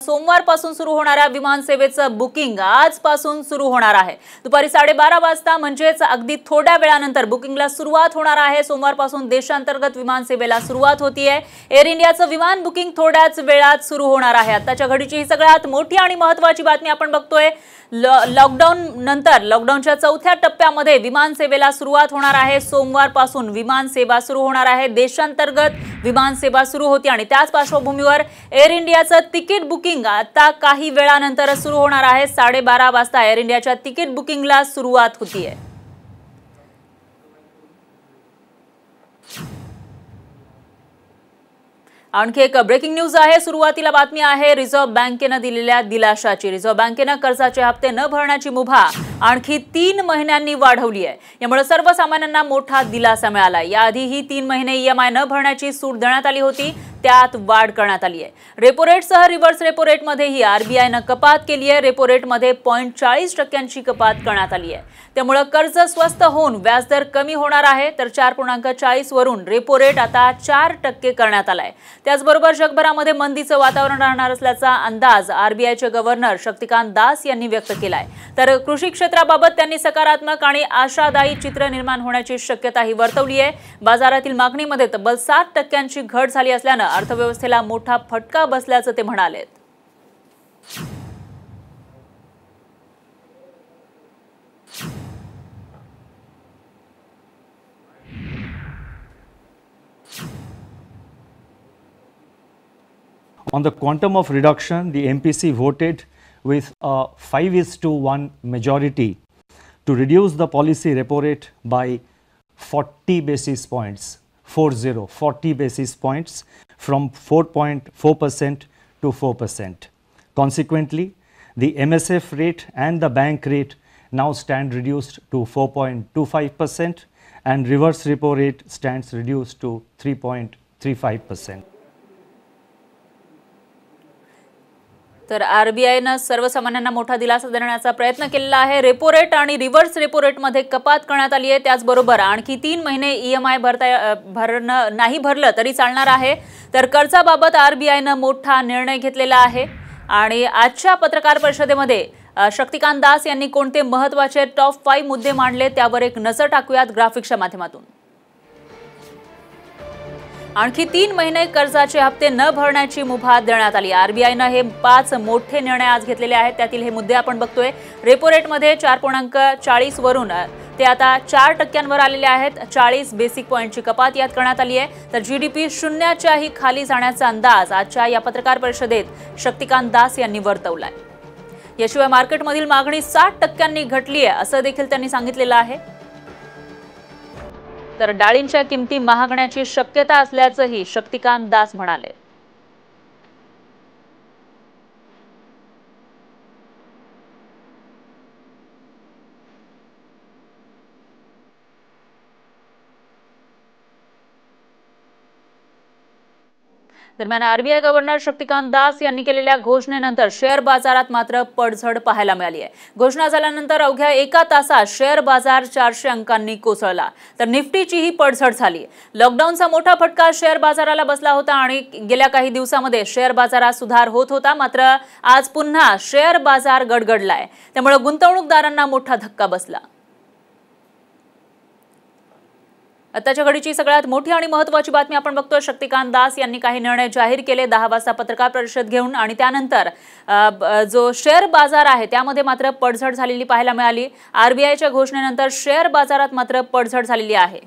सोमवारपासून सुरू होणाऱ्या विमान सेवेचं बुकिंग आजपासून सुरू होणार आहे। दुपारी 12:30 वाजता म्हणजेच अगदी थोड्या वेळानंतर बुकिंगला सुरुवात होणार आहे। सोमवारपासून देशांतर्गत विमान सेवेला सुरुवात होतीये। एअर इंडियाचं विमान बुकिंग थोड्याच वेळात सुरू होणार आहे। आताच्या घडीची ही सगळ्यात मोठी आणि महत्त्वाची बातमी आपण बघतोय। लॉकडाऊनच्या चौथ्या टप्प्यामध्ये विमान सेवेला सुरुवात होणार आहे। सोमवारपासून विमान सेवा सुरू होणार आहे। देशांतर्गत विमान सेवा सुरू होती आणि त्याच पार्श्वभूमीवर एअर इंडियाचं तिकीट बुकिंग आता काही वेळानंतर सुरू होणार आहे। 12:30 वाजता एअर इंडियाच्या तिकीट बुकिंगला सुरुवात होतीये। आणखी एक ब्रेकिंग न्यूज आहे। सुरुवातीला बातमी आहे रिझर्व्ह बँकेने दिलेल्या दिलाशाची। रिझर्व्ह बँकेने कर्जाचे हप्ते न भरण्याची मुभा आणखी 3 महिन्यांनी वाढवली आहे। यामुळे सर्वसामान्यांना मोठा दिलासा मिळाला। याआधीही 3 महिने ईएमआय न भरण्याची सूट देण्यात आली होती, त्यात वाढ करण्यात आली आहे। रेपो रेटसह रिव्हर्स रेपो रेटमध्येही आरबीआयने कपात केली आहे। रेपो रेटमध्ये 0.40% कपात करण्यात आली आहे। त्यामुळे कर्ज स्वस्त होऊन व्याजदर कमी होणार आहे। तर 4.40 वरून रेपो रेट आता 4% करण्यात आलाय। त्याचबरोबर जगभरामध्ये मंदीचं वातावरण राहणार असल्याचा अंदाज आरबीआयचे गव्हर्नर शक्तिकांत दास यांनी व्यक्त केलाय। तर कृषी क्षेत्राबाबत त्यांनी सकारात्मक आणि आशादायी चित्र निर्माण होण्याची शक्यताही वर्तवली आहे। बाजारातील मागणीमध्ये तब्बल 7% घट झाली असल्याने अर्थव्यवस्थेला मोठा फटका बसल्याचं ते म्हणाले। On the quantum of reduction, the MPC voted with a 5:1 majority to reduce the policy repo rate by 40 basis points, 40 basis points from 4.4% to 4%. Consequently, the MSF rate and the bank rate now stand reduced to 4.25% and reverse repo rate stands reduced to 3.35%. तर आरबीआयने सर्वसामान्यांना मोठा दिलासा देण्याचा प्रयत्न केलेला आहे। Repo rate आणि reverse repo rate मध्ये कपात करण्यात आली आहे। त्याचबरोबर आणखी 3 महिने ईएमआय नाही भरलं तरी चालणार आहे। तर कर्जाबाबत आरबीआयने मोठा निर्णय घेतलेला आहे आणि आजच्या पत्रकार परिषदेमध्ये शक्तिकांत दास यांनी कोणते महत्त्वाचे टॉप 5 मुद्दे मांडले त्यावर एक नजर टाकूयात ग्राफिक्सच्या माध्यमातून। आणखी 3 महिने कर्जाचे हप्ते न भरण्याची मुभा देण्यात आली। आरबीआयने हे 5 मोठे निर्णय आज घेतलेले आहेत। त्यातील हे मुद्दे आपण बघतोय। रेपो रेट मध्ये 4.40 वरून ते आता 4% आलेले आहेत। 40 बेसिक पॉइंटची कपात यात करण्यात आली आहे। तर जीडीपी शून्याच्याही खाली जाण्याचा अंदाज आजच्या या पत्रकार परिषदेत शक्तिकांत दास यांनी वर्तवलाय। याशिवाय मार्केटमधील मागणी 60% घटली आहे असं देखील त्यांनी सांगितलेलं आहे। तर डाळींच्या किमती महागण्याची शक्यता असल्याचंही शक्तिकांत दास म्हणाले। दरम्यान आरबीआय गव्हर्नर शक्तिकांत दास यांनी केलेल्या घोषणेनंतर शेअर बाजारात मात्र पडझड पाहायला मिळाली आहे। घोषणा झाल्यानंतर अवघ्या 1 तासात शेअर बाजार 400 अंकांनी कोसळला। तर निफ्टीचीही पडझड झाली। लॉकडाऊनचा मोठा फटका शेअर बाजाराला बसला होता आणि गेल्या काही दिवसांमध्ये शेअर बाजारात सुधार होत होता। मात्र आज पुन्हा शेअर बाजार गडगडलाय। त्यामुळे गुंतवणूकदारांना मोठा धक्का बसला। आताच्या घडीची सगळ्यात मोठी आणि महत्त्वाची बातमी आपण बघतोय। शक्तिकांत दास यांनी काही निर्णय जाहीर केले 10 वाजता पत्रकार परिषद घेऊन आणि त्यानंतर जो शेअर बाजार आहे त्यामध्ये मात्र पडझड झालेली पाहायला मिळाली। आरबीआयच्या घोषणेनंतर शेअर बाजारात मात्र पडझड झालेली आहे।